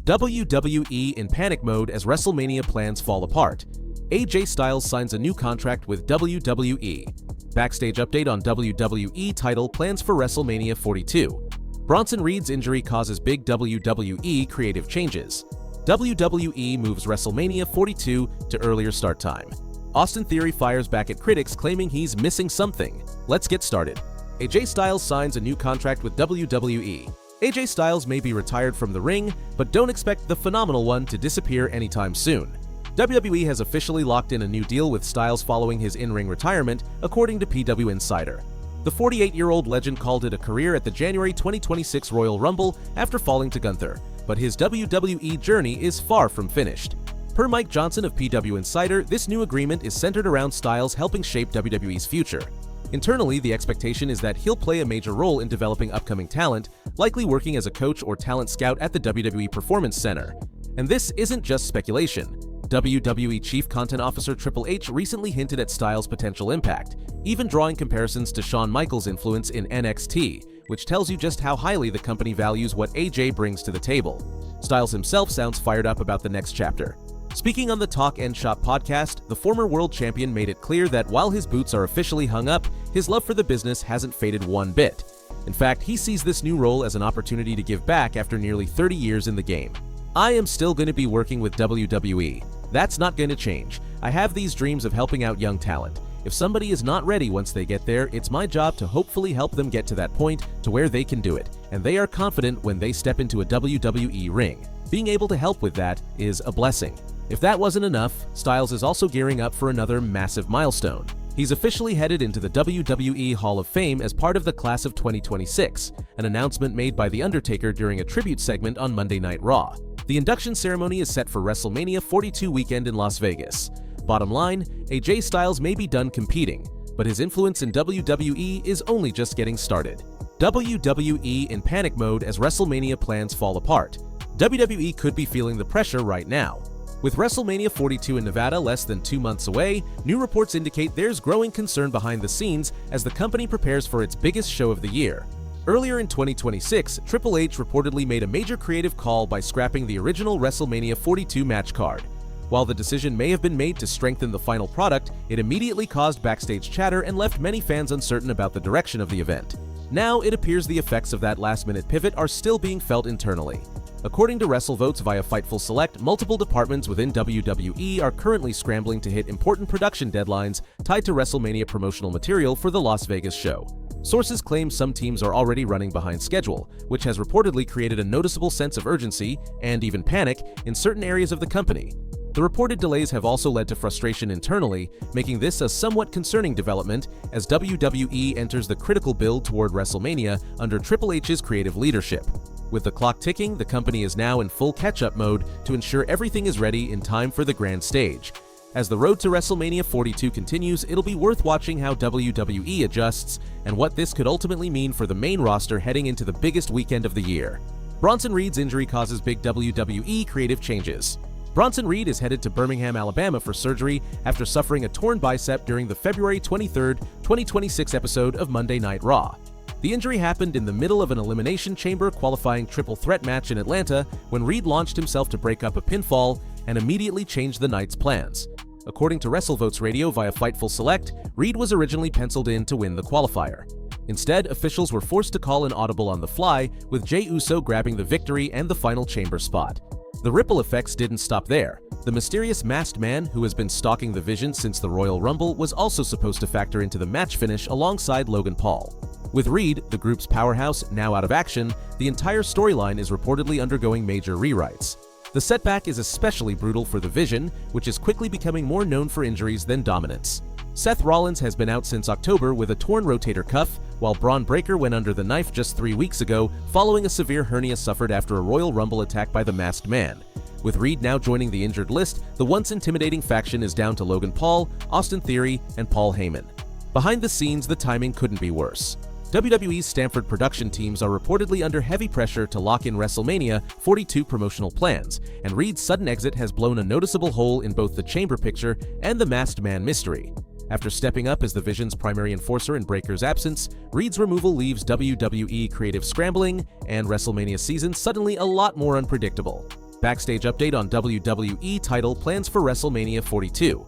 WWE in panic mode as Wrestlemania plans fall apart. AJ Styles signs a new contract with WWE. Backstage update on WWE title plans for Wrestlemania 42. Bronson Reed's injury causes big WWE creative changes. WWE moves Wrestlemania 42 to earlier start time. Austin Theory fires back at critics claiming he's missing something. Let's get started. AJ Styles signs a new contract with WWE. AJ Styles may be retired from the ring, but don't expect the phenomenal one to disappear anytime soon. WWE has officially locked in a new deal with Styles following his in-ring retirement, according to PW Insider. The 48-year-old legend called it a career at the January 2026 Royal Rumble after falling to Gunther, but his WWE journey is far from finished. Per Mike Johnson of PW Insider, this new agreement is centered around Styles helping shape WWE's future. Internally, the expectation is that he'll play a major role in developing upcoming talent, likely working as a coach or talent scout at the WWE Performance Center. And this isn't just speculation. WWE Chief Content Officer Triple H recently hinted at Styles' potential impact, even drawing comparisons to Shawn Michaels' influence in NXT, which tells you just how highly the company values what AJ brings to the table. Styles himself sounds fired up about the next chapter. Speaking on the Talk and Shop podcast, the former world champion made it clear that while his boots are officially hung up, his love for the business hasn't faded one bit. In fact, he sees this new role as an opportunity to give back after nearly 30 years in the game. I am still going to be working with WWE. That's not going to change. I have these dreams of helping out young talent. If somebody is not ready once they get there, it's my job to hopefully help them get to that point to where they can do it, and they are confident when they step into a WWE ring. Being able to help with that is a blessing. If that wasn't enough, Styles is also gearing up for another massive milestone. He's officially headed into the WWE Hall of Fame as part of the class of 2026, an announcement made by The Undertaker during a tribute segment on Monday Night Raw. The induction ceremony is set for WrestleMania 42 weekend in Las Vegas. Bottom line, AJ Styles may be done competing, but his influence in WWE is only just getting started. WWE in panic mode as Wrestlemania plans fall apart. WWE could be feeling the pressure right now. With WrestleMania 42 in Nevada less than 2 months away, new reports indicate there's growing concern behind the scenes as the company prepares for its biggest show of the year. Earlier in 2026, Triple H reportedly made a major creative call by scrapping the original WrestleMania 42 match card. While the decision may have been made to strengthen the final product, it immediately caused backstage chatter and left many fans uncertain about the direction of the event. Now, it appears the effects of that last-minute pivot are still being felt internally. According to WrestleVotes via Fightful Select, multiple departments within WWE are currently scrambling to hit important production deadlines tied to WrestleMania promotional material for the Las Vegas show. Sources claim some teams are already running behind schedule, which has reportedly created a noticeable sense of urgency, and even panic, in certain areas of the company. The reported delays have also led to frustration internally, making this a somewhat concerning development as WWE enters the critical build toward WrestleMania under Triple H's creative leadership. With the clock ticking, the company is now in full catch-up mode to ensure everything is ready in time for the grand stage. As the road to WrestleMania 42 continues, it'll be worth watching how WWE adjusts and what this could ultimately mean for the main roster heading into the biggest weekend of the year. Bronson Reed's injury causes big WWE creative changes. Bronson Reed is headed to Birmingham, Alabama for surgery after suffering a torn bicep during the February 23, 2026 episode of Monday Night Raw. The injury happened in the middle of an Elimination Chamber qualifying triple threat match in Atlanta when Reed launched himself to break up a pinfall and immediately changed the night's plans. According to WrestleVotes Radio via Fightful Select, Reed was originally penciled in to win the qualifier. Instead, officials were forced to call an audible on the fly, with Jey Uso grabbing the victory and the final chamber spot. The ripple effects didn't stop there. The mysterious masked man, who has been stalking the Vision since the Royal Rumble, was also supposed to factor into the match finish alongside Logan Paul. With Reed, the group's powerhouse, now out of action, the entire storyline is reportedly undergoing major rewrites. The setback is especially brutal for the Vision, which is quickly becoming more known for injuries than dominance. Seth Rollins has been out since October with a torn rotator cuff, while Braun Breaker went under the knife just 3 weeks ago following a severe hernia suffered after a Royal Rumble attack by the Masked Man. With Reed now joining the injured list, the once intimidating faction is down to Logan Paul, Austin Theory, and Paul Heyman. Behind the scenes, the timing couldn't be worse. WWE's Stamford production teams are reportedly under heavy pressure to lock in WrestleMania 42 promotional plans, and Reed's sudden exit has blown a noticeable hole in both the chamber picture and the Masked Man mystery. After stepping up as the Vision's primary enforcer in Breaker's absence, Reed's removal leaves WWE creative scrambling and WrestleMania season suddenly a lot more unpredictable. Backstage Update on WWE title plans for WrestleMania 42.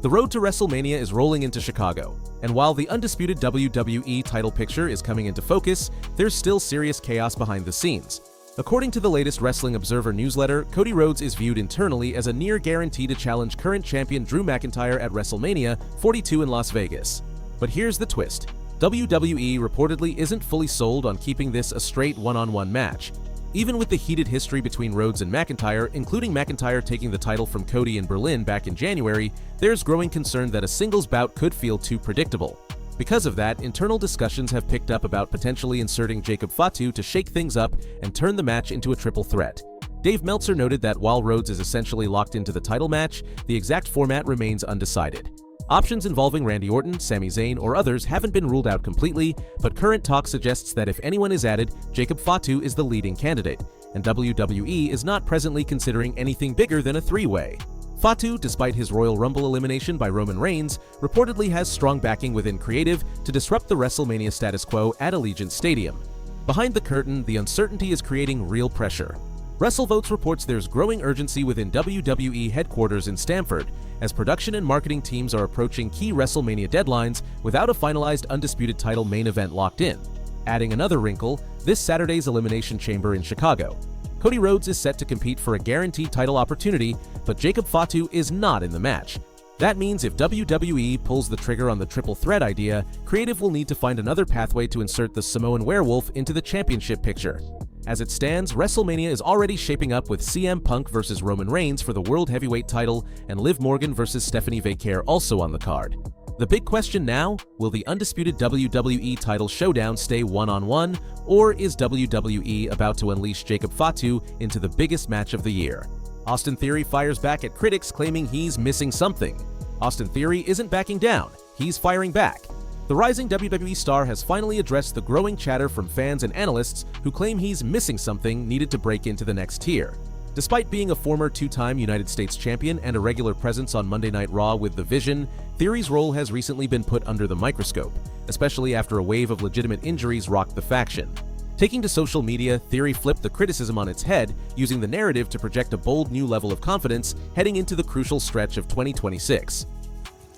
The road to WrestleMania is rolling into Chicago, and while the undisputed WWE title picture is coming into focus, there's still serious chaos behind the scenes. According to the latest Wrestling Observer newsletter, Cody Rhodes is viewed internally as a near guarantee to challenge current champion Drew McIntyre at WrestleMania 42 in Las Vegas. But here's the twist. WWE reportedly isn't fully sold on keeping this a straight one-on-one match. Even with the heated history between Rhodes and McIntyre, including McIntyre taking the title from Cody in Berlin back in January, there's growing concern that a singles bout could feel too predictable. Because of that, internal discussions have picked up about potentially inserting Jacob Fatu to shake things up and turn the match into a triple threat. Dave Meltzer noted that while Rhodes is essentially locked into the title match, the exact format remains undecided. Options involving Randy Orton, Sami Zayn, or others haven't been ruled out completely, but current talk suggests that if anyone is added, Jacob Fatu is the leading candidate, and WWE is not presently considering anything bigger than a three-way. Fatu, despite his Royal Rumble elimination by Roman Reigns, reportedly has strong backing within creative to disrupt the WrestleMania status quo at Allegiant Stadium. Behind the curtain, the uncertainty is creating real pressure. WrestleVotes reports there's growing urgency within WWE headquarters in Stamford, as production and marketing teams are approaching key WrestleMania deadlines without a finalized undisputed title main event locked in. Adding another wrinkle, this Saturday's Elimination Chamber in Chicago. Cody Rhodes is set to compete for a guaranteed title opportunity, but Jacob Fatu is not in the match. That means if WWE pulls the trigger on the triple threat idea, creative will need to find another pathway to insert the Samoan Werewolf into the championship picture. As it stands, WrestleMania is already shaping up with CM Punk vs. Roman Reigns for the World Heavyweight title and Liv Morgan vs. Stephanie Vaquer also on the card. The big question now, will the undisputed WWE title showdown stay one-on-one, or is WWE about to unleash Jacob Fatu into the biggest match of the year? Austin Theory fires back at critics claiming he's missing something. Austin Theory isn't backing down, he's firing back. The rising WWE star has finally addressed the growing chatter from fans and analysts who claim he's missing something needed to break into the next tier. Despite being a former two-time United States champion and a regular presence on Monday Night Raw with The Vision, Theory's role has recently been put under the microscope, especially after a wave of legitimate injuries rocked the faction. Taking to social media, Theory flipped the criticism on its head, using the narrative to project a bold new level of confidence heading into the crucial stretch of 2026.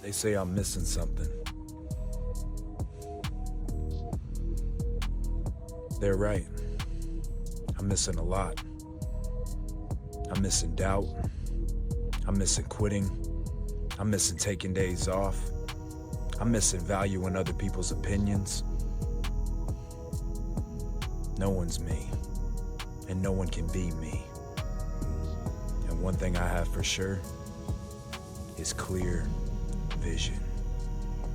They say I'm missing something. They're right. I'm missing a lot. I'm missing doubt. I'm missing quitting. I'm missing taking days off. I'm missing valuing other people's opinions. No one's me, and no one can be me. And one thing I have for sure is clear vision.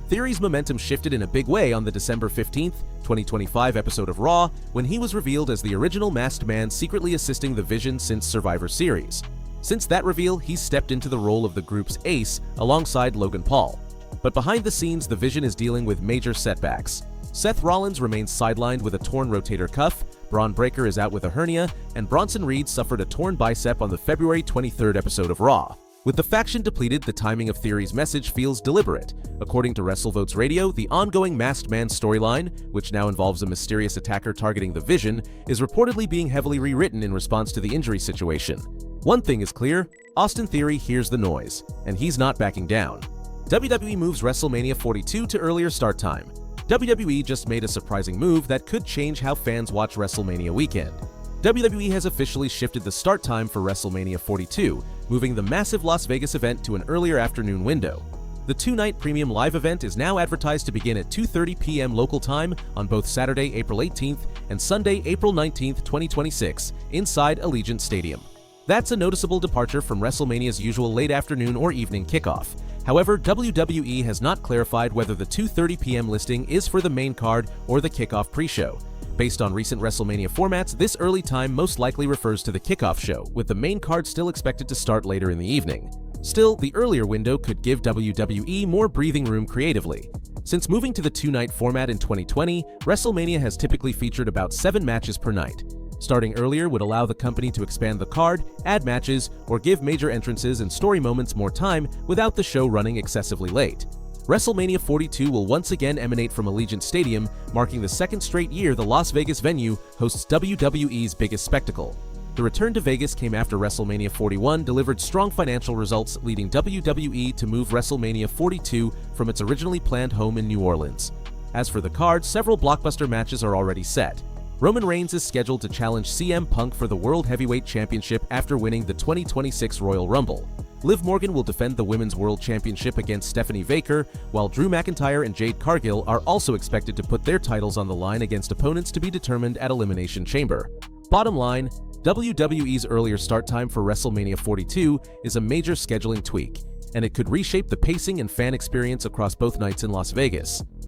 Theory's momentum shifted in a big way on the December 15th, 2025 episode of Raw, when he was revealed as the original masked man secretly assisting The Vision since Survivor Series. Since that reveal, he's stepped into the role of the group's ace alongside Logan Paul. But behind the scenes, The Vision is dealing with major setbacks. Seth Rollins remains sidelined with a torn rotator cuff, Braun Breaker is out with a hernia, and Bronson Reed suffered a torn bicep on the February 23rd episode of Raw. With the faction depleted, the timing of Theory's message feels deliberate. According to WrestleVotes Radio, the ongoing Masked Man storyline, which now involves a mysterious attacker targeting The Vision, is reportedly being heavily rewritten in response to the injury situation. One thing is clear, Austin Theory hears the noise, and he's not backing down. WWE moves WrestleMania 42 to earlier start time. WWE just made a surprising move that could change how fans watch WrestleMania weekend. WWE has officially shifted the start time for WrestleMania 42, moving the massive Las Vegas event to an earlier afternoon window. The two-night premium live event is now advertised to begin at 2:30 p.m. local time on both Saturday, April 18th and Sunday, April 19th, 2026, inside Allegiant Stadium. That's a noticeable departure from WrestleMania's usual late afternoon or evening kickoff. However, WWE has not clarified whether the 2:30 p.m. listing is for the main card or the kickoff pre-show. Based on recent WrestleMania formats, this early time most likely refers to the kickoff show, with the main card still expected to start later in the evening. Still, the earlier window could give WWE more breathing room creatively. Since moving to the two-night format in 2020, WrestleMania has typically featured about 7 matches per night. Starting earlier would allow the company to expand the card, add matches, or give major entrances and story moments more time without the show running excessively late. WrestleMania 42 will once again emanate from Allegiant Stadium, marking the second straight year the Las Vegas venue hosts WWE's biggest spectacle. The return to Vegas came after WrestleMania 41 delivered strong financial results, leading WWE to move WrestleMania 42 from its originally planned home in New Orleans. As for the card, several blockbuster matches are already set. Roman Reigns is scheduled to challenge CM Punk for the World Heavyweight Championship after winning the 2026 Royal Rumble. Liv Morgan will defend the Women's World Championship against Stephanie Baker, while Drew McIntyre and Jade Cargill are also expected to put their titles on the line against opponents to be determined at Elimination Chamber. Bottom line, WWE's earlier start time for WrestleMania 42 is a major scheduling tweak, and it could reshape the pacing and fan experience across both nights in Las Vegas.